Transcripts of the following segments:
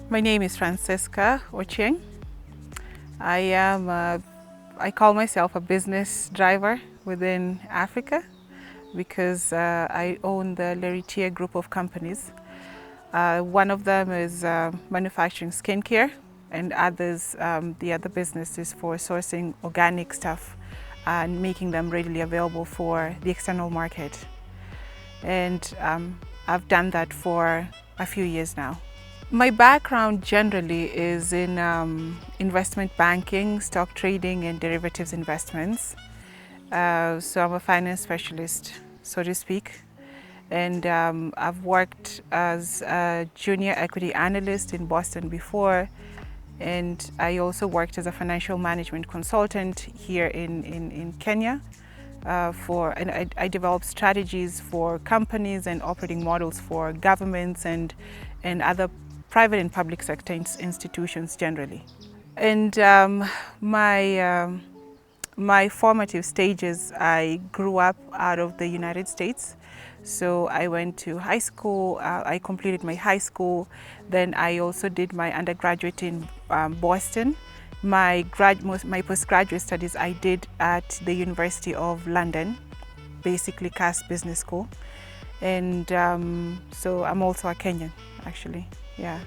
My name is Francisca Ochieng. I call myself a business driver within Africa because I own the Lheritier group of companies. One of them is manufacturing skincare, and the other business is for sourcing organic stuff and making them readily available for the external market. And I've done that for a few years now. My background generally is in investment banking, stock trading, and derivatives investments. So I'm a finance specialist, so to speak. And I've worked as a junior equity analyst in Boston before. And I also worked as a financial management consultant here in Kenya. And I develop strategies for companies and operating models for governments and other private and public sector institutions generally. And my formative stages, I grew up out of the United States. So I went to high school, I completed my high school, then I also did my undergraduate in Boston. My postgraduate studies I did at the University of London, basically Cass Business School. And so I'm also a Kenyan, actually, yeah.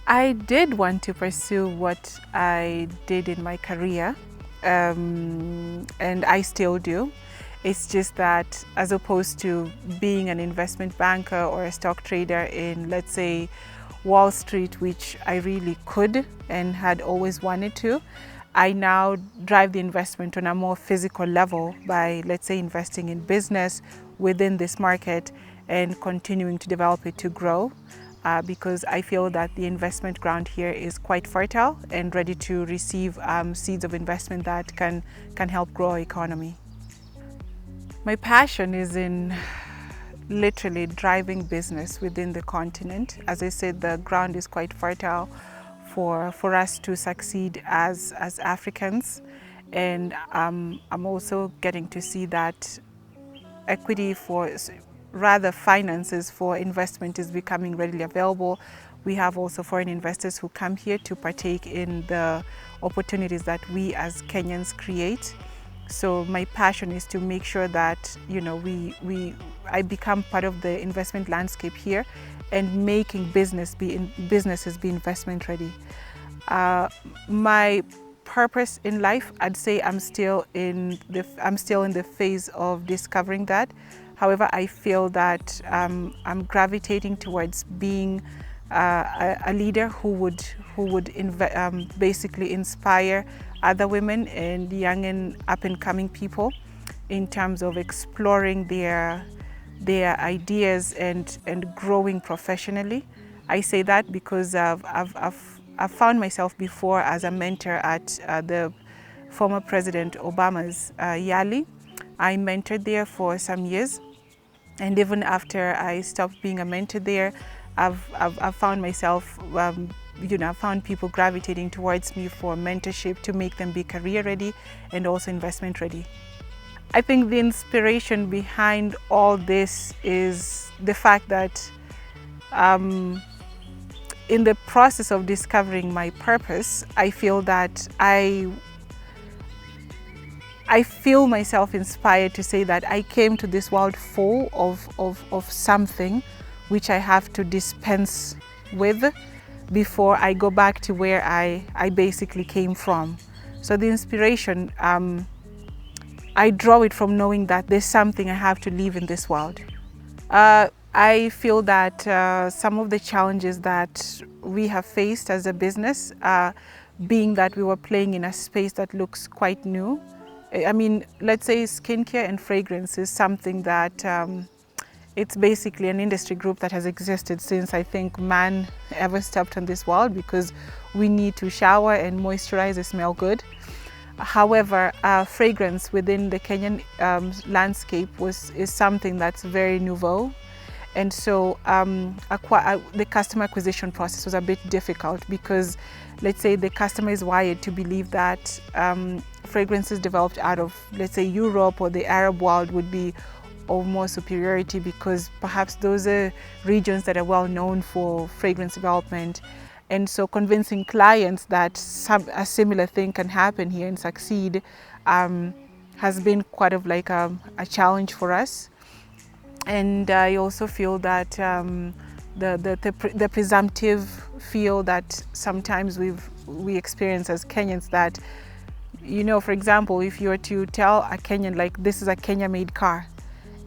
I did want to pursue what I did in my career, and I still do. It's just that as opposed to being an investment banker or a stock trader in, let's say, Wall Street, which I really could and had always wanted to, I now drive the investment on a more physical level by, let's say, investing in business within this market and continuing to develop it to grow. Because I feel that the investment ground here is quite fertile and ready to receive seeds of investment that can help grow our economy. My passion is in literally driving business within the continent. As I said, the ground is quite fertile for us to succeed as Africans. And I'm also getting to see that finances for investment is becoming readily available. We have also foreign investors who come here to partake in the opportunities that we as Kenyans create. So my passion is to make sure that, you know, I become part of the investment landscape here and making businesses be investment ready. My purpose in life, I'd say I'm still in the phase of discovering that. However, I feel that I'm gravitating towards being a leader who would basically inspire other women and young and up-and-coming people in terms of exploring their ideas and growing professionally. I say that because I've found myself before as a mentor at the former President Obama's Yali. I mentored there for some years, and even after I stopped being a mentor there, I've found myself, I've found people gravitating towards me for mentorship to make them be career ready and also investment ready. I think the inspiration behind all this is the fact that in the process of discovering my purpose, I feel that I feel myself inspired to say that I came to this world full of something which I have to dispense with before I go back to where I basically came from. So the inspiration, I draw it from knowing that there's something I have to leave in this world. I feel that some of the challenges that we have faced as a business, being that we were playing in a space that looks quite new. I mean, let's say skincare and fragrance is something that it's basically an industry group that has existed since I think man ever stepped on this world, because we need to shower and moisturize and smell good. However, fragrance within the Kenyan landscape is something that's very nouveau. And so the customer acquisition process was a bit difficult because, let's say, the customer is wired to believe that fragrances developed out of, let's say, Europe or the Arab world would be of more superiority because perhaps those are regions that are well known for fragrance development. And so convincing clients that a similar thing can happen here and succeed has been quite of like a challenge for us. And I also feel that the presumptive feel that sometimes we experience as Kenyans, that, you know, for example, if you were to tell a Kenyan, like, this is a Kenya-made car,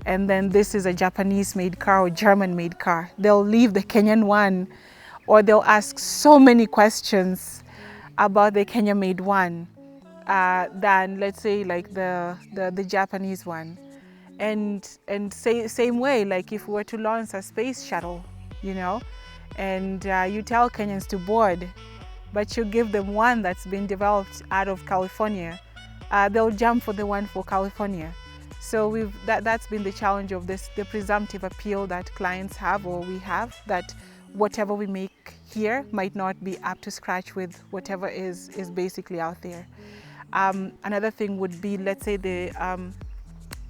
and then this is a Japanese-made car or German-made car, they'll leave the Kenyan one, or they'll ask so many questions about the Kenya-made one than, let's say, like the Japanese one. And same way, like if we were to launch a space shuttle, you know, and you tell Kenyans to board, but you give them one that's been developed out of California, they'll jump for the one for California. So that's been the challenge of this, the presumptive appeal that clients have, or we have, that whatever we make here might not be up to scratch with whatever is basically out there. Another thing would be, let's say, the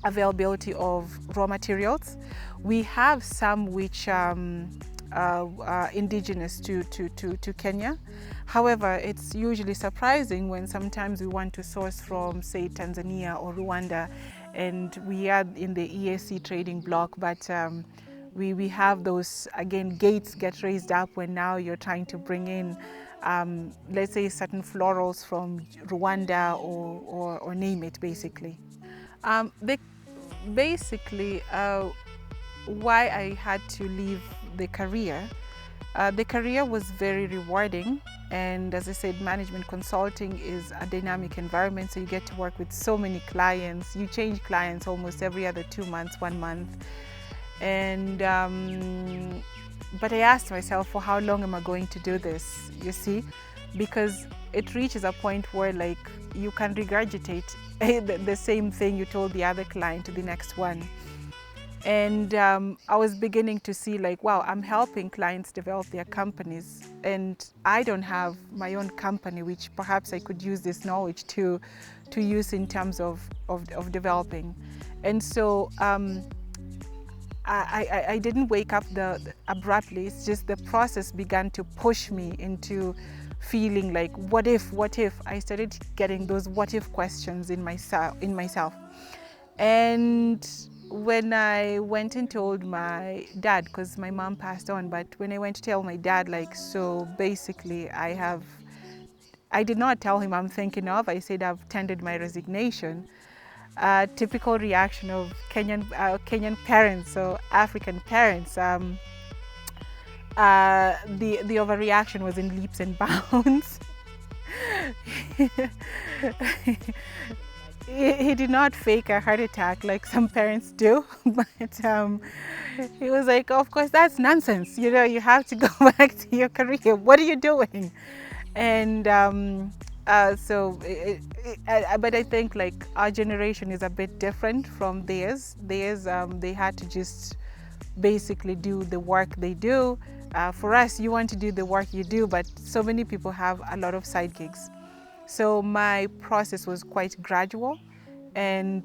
availability of raw materials. We have some which indigenous to Kenya. However, it's usually surprising when sometimes we want to source from, say, Tanzania or Rwanda, and we are in the EAC trading bloc, but we have those, again, gates get raised up when now you're trying to bring in, let's say, certain florals from Rwanda or name it, basically. Basically, why I had to leave the career was very rewarding. And as I said, management consulting is a dynamic environment, so you get to work with so many clients. You change clients almost every other 2 months, 1 month. And but I asked myself, for how long am I going to do this, you see? Because it reaches a point where, like, you can regurgitate the same thing you told the other client to the next one. And I was beginning to see, like, wow, I'm helping clients develop their companies, and I don't have my own company, which perhaps I could use this knowledge to use in terms of developing. And so I didn't wake up abruptly. It's just the process began to push me into feeling like, what if? I started getting those what if questions in myself. And when I went and told my dad, because my mom passed on, but when I went to tell my dad, like, so basically I did not tell him I'm thinking of, I said I've tendered my resignation. Typical reaction of Kenyan parents or African parents. The overreaction was in leaps and bounds. He did not fake a heart attack like some parents do, but he was like, of course, that's nonsense. You know, you have to go back to your career. What are you doing? And but I think, like, our generation is a bit different from theirs. They had to just basically do the work they do. For us, you want to do the work you do, but so many people have a lot of side gigs. So my process was quite gradual, and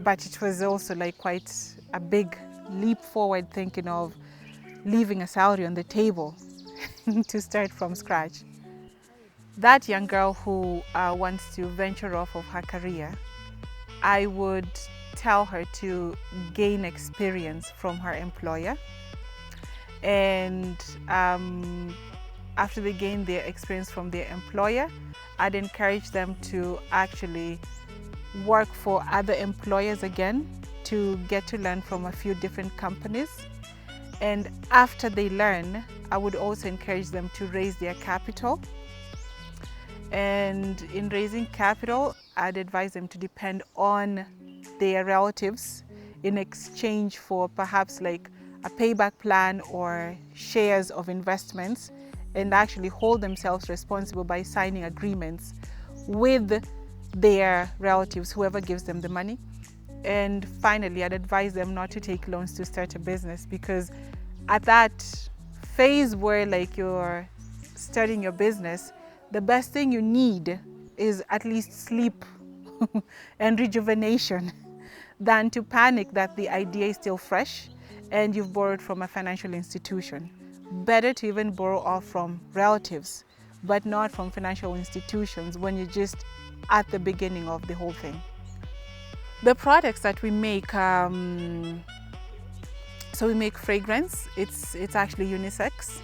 but it was also like quite a big leap forward, thinking of leaving a salary on the table to start from scratch. That young girl who wants to venture off of her career, I would tell her to gain experience from her employer, and after they gain their experience from their employer, I'd encourage them to actually work for other employers again, to get to learn from a few different companies. And after they learn, I would also encourage them to raise their capital. And in raising capital, I'd advise them to depend on their relatives in exchange for perhaps like a payback plan or shares of investments, and actually hold themselves responsible by signing agreements with their relatives, whoever gives them the money. And finally, I'd advise them not to take loans to start a business, because at that phase where, like, you're starting your business, the best thing you need is at least sleep and rejuvenation, than to panic that the idea is still fresh and you've borrowed from a financial institution. better to even borrow off from relatives, but not from financial institutions when you're just at the beginning of the whole thing. The products that we make, so we make fragrance. It's actually unisex.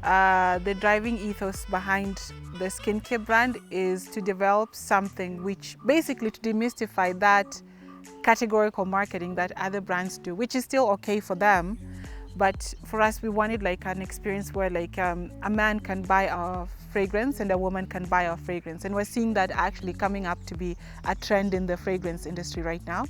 The driving ethos behind the skincare brand is to develop something which basically to demystify that categorical marketing that other brands do, which is still okay for them. But for us, we wanted like an experience where like a man can buy our fragrance and a woman can buy our fragrance. And we're seeing that actually coming up to be a trend in the fragrance industry right now.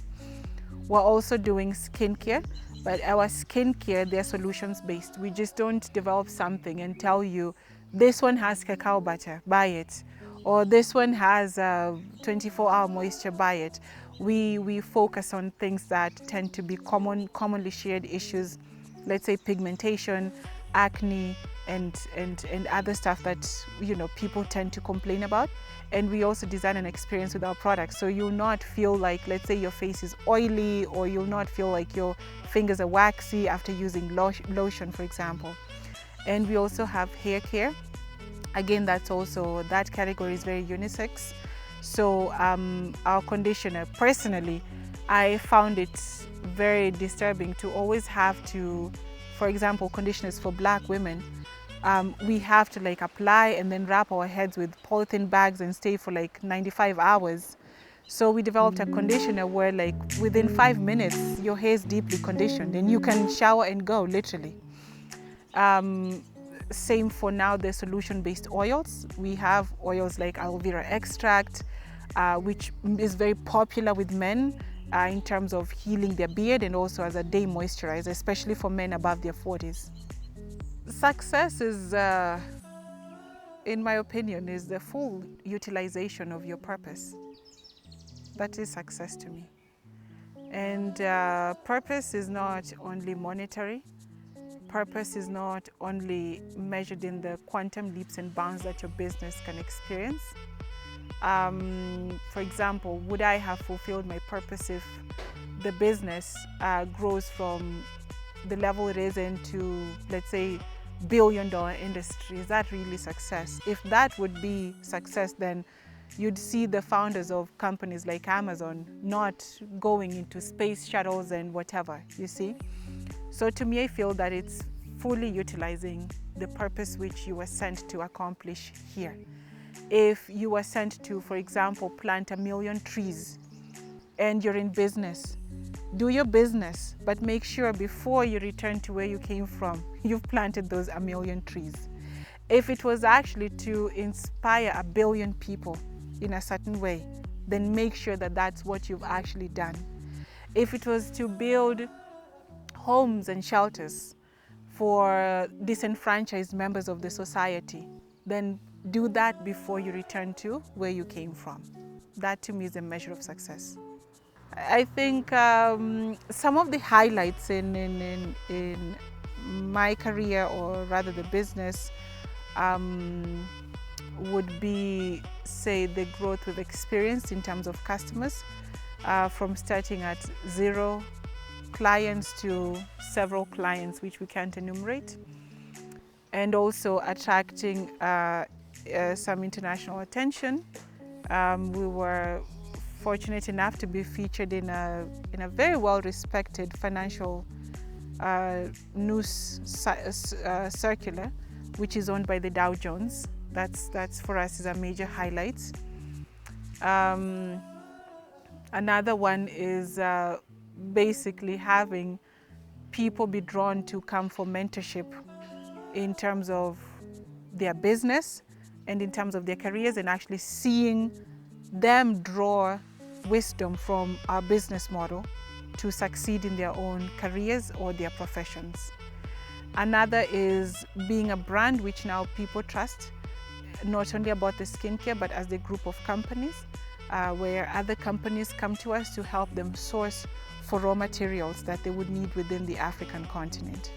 We're also doing skincare, but our skincare, they're solutions based. We just don't develop something and tell you, this one has cacao butter, buy it. Or this one has 24-hour moisture, buy it. We focus on things that tend to be commonly shared issues, let's say pigmentation, acne, and other stuff that people tend to complain about. And we also design an experience with our products, so you'll not feel like, let's say your face is oily, or you'll not feel like your fingers are waxy after using lotion, for example. And we also have hair care. Again, that category is very unisex. So our conditioner, personally, I found it very disturbing to always have to, for example, conditioners for Black women, we have to like apply and then wrap our heads with polythene bags and stay for like 95 hours. So we developed a conditioner where like within 5 minutes, your hair is deeply conditioned and you can shower and go, literally. Same for now, the solution-based oils. We have oils like aloe vera extract, which is very popular with men in terms of healing their beard and also as a day moisturizer, especially for men above their 40s. Success is, in my opinion, is the full utilization of your purpose. That is success to me. And purpose is not only monetary. Purpose is not only measured in the quantum leaps and bounds that your business can experience. For example, would I have fulfilled my purpose if the business grows from the level it is into, let's say, billion-dollar industry? Is that really success? If that would be success, then you'd see the founders of companies like Amazon not going into space shuttles and whatever, you see? So to me, I feel that it's fully utilizing the purpose which you were sent to accomplish here. If you were sent to, for example, plant 1 million trees and you're in business, do your business, but make sure before you return to where you came from, you've planted those 1 million trees. If it was actually to inspire 1 billion people in a certain way, then make sure that that's what you've actually done. If it was to build homes and shelters for disenfranchised members of the society, then do that before you return to where you came from. That to me is a measure of success. I think some of the highlights in my career, or rather the business, would be, say, the growth we've experienced in terms of customers, from starting at 0 clients to several clients, which we can't enumerate, and also attracting some international attention. We were fortunate enough to be featured in a very well-respected financial news circular, which is owned by the Dow Jones. That's for us is a major highlight. Another one is basically having people be drawn to come for mentorship in terms of their business and in terms of their careers, and actually seeing them draw wisdom from our business model to succeed in their own careers or their professions. Another is being a brand which now people trust, not only about the skincare, but as the group of companies, where other companies come to us to help them source for raw materials that they would need within the African continent.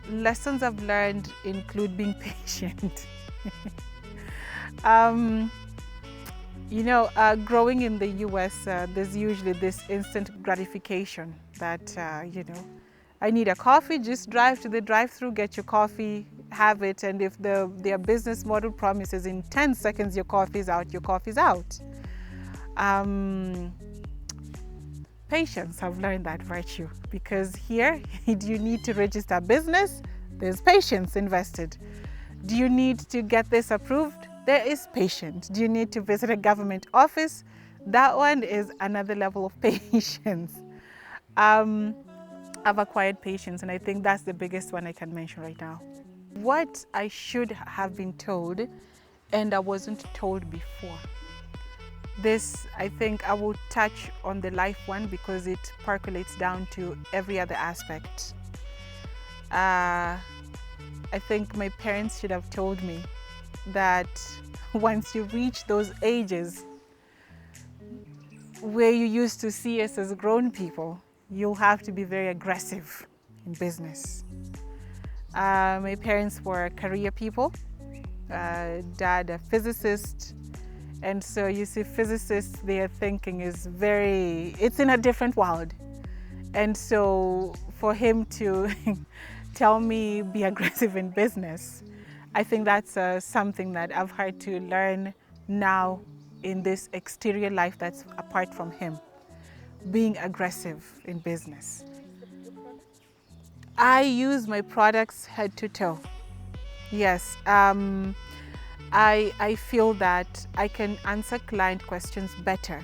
Lessons I've learned include being patient. Growing in the US, there's usually this instant gratification that, I need a coffee, just drive to the drive-through, get your coffee, have it, and if their business model promises in 10 seconds your coffee's out, your coffee's out. Patience, I've learned that virtue, because here you need to register a business, there's patience invested. Do you need to get this approved? There is patience. Do you need to visit a government office? That one is another level of patience. I've acquired patience, and I think that's the biggest one I can mention right now. What I should have been told and I wasn't told before. This, I think I will touch on the life one because it percolates down to every other aspect. I think my parents should have told me that once you reach those ages where you used to see us as grown people, you'll have to be very aggressive in business. My parents were career people. Dad, a physicist. And so you see physicists, their thinking is it's in a different world. And so for him to tell me be aggressive in business, I think that's something that I've had to learn now in this exterior life that's apart from him, being aggressive in business. I use my products head to toe. Yes. I feel that I can answer client questions better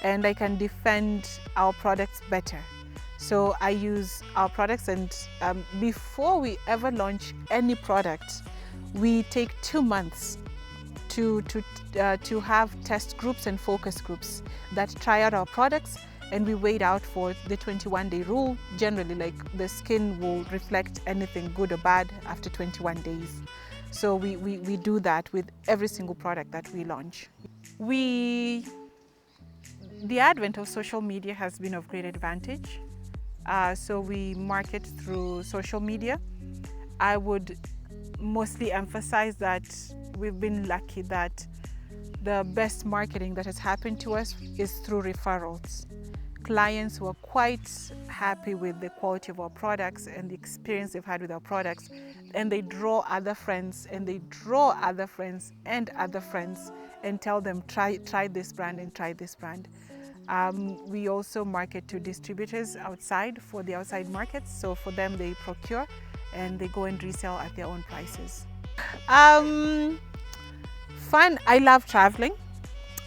and I can defend our products better. So I use our products, and before we ever launch any product, we take 2 months to have test groups and focus groups that try out our products, and we wait out for the 21-day rule. Generally, like, the skin will reflect anything good or bad after 21 days. So we do that with every single product that we launch. The advent of social media has been of great advantage. So we market through social media. I would mostly emphasize that we've been lucky that the best marketing that has happened to us is through referrals. Clients who are quite happy with the quality of our products and the experience they've had with our products, and they draw other friends, and they draw other friends and other friends, and tell them try this brand and try this brand. We also market to distributors outside for the outside markets. So for them, they procure and they go and resell at their own prices. Fun, I love traveling.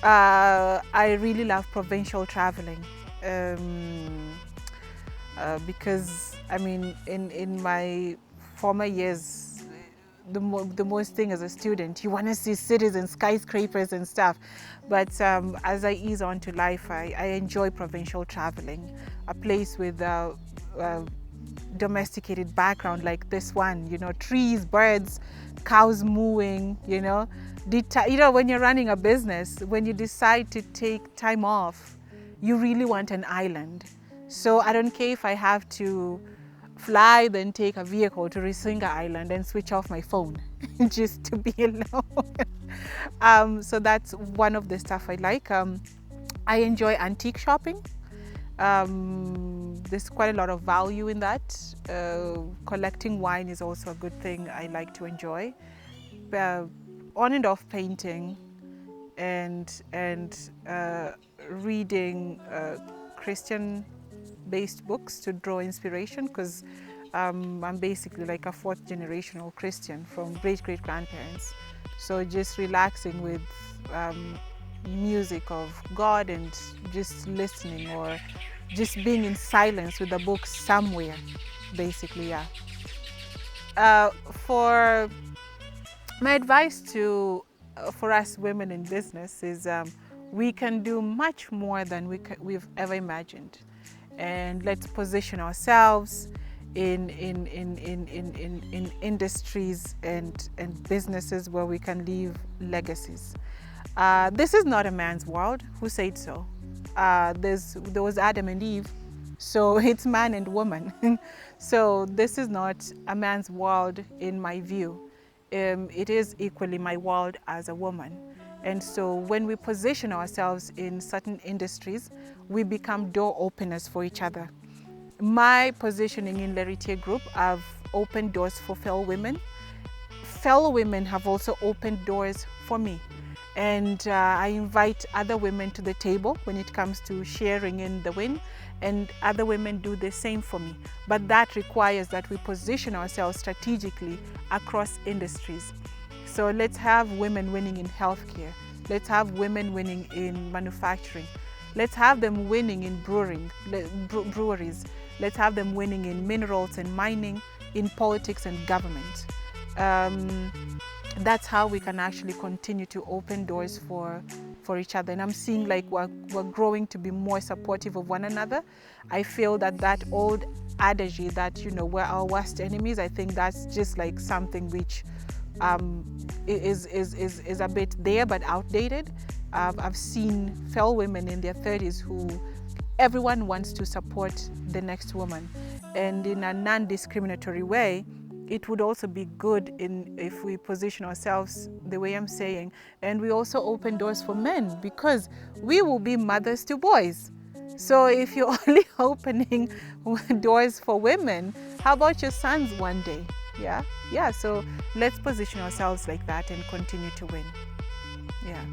I really love provincial traveling. Because I mean, in my former years, the most thing as a student, you want to see cities and skyscrapers and stuff. But as I ease on to life, I enjoy provincial traveling. A place with a domesticated background like this one, you know, trees, birds, cows mooing, you know. When you're running a business, when you decide to take time off, you really want an island. So I don't care if I have to fly, then take a vehicle to Risinga Island and switch off my phone just to be alone. So that's one of the stuff I like. I enjoy antique shopping. There's quite a lot of value in that. Collecting wine is also a good thing I like to enjoy. On and off painting and reading Christian-based books to draw inspiration, because I'm basically like a 4th generational Christian from great-great-grandparents. So just relaxing with music of God and just listening, or just being in silence with a book somewhere, basically, yeah. For my advice for us women in business is we can do much more than we've ever imagined, and let's position ourselves in industries and businesses where we can leave legacies. This is not a man's world. Who said so? There was Adam and Eve, so it's man and woman. So this is not a man's world in my view. It is equally my world as a woman. And so when we position ourselves in certain industries, we become door openers for each other. My positioning in Lheritier Group, I've opened doors for fellow women. Fellow women have also opened doors for me. And I invite other women to the table when it comes to sharing in the win, and other women do the same for me. But that requires that we position ourselves strategically across industries. So let's have women winning in healthcare. Let's have women winning in manufacturing. Let's have them winning in breweries. Let's have them winning in minerals and mining, in politics and government. That's how we can actually continue to open doors for each other. And I'm seeing like we're growing to be more supportive of one another. I feel that old adage that, we're our worst enemies, I think that's just like something which is a bit there but outdated. I've seen fellow women in their 30s who everyone wants to support the next woman, and in a non-discriminatory way. It would also be good if we position ourselves the way I'm saying, and we also open doors for men, because we will be mothers to boys. So if you're only opening doors for women, how about your sons one day? Yeah, so let's position ourselves like that and continue to win. Yeah.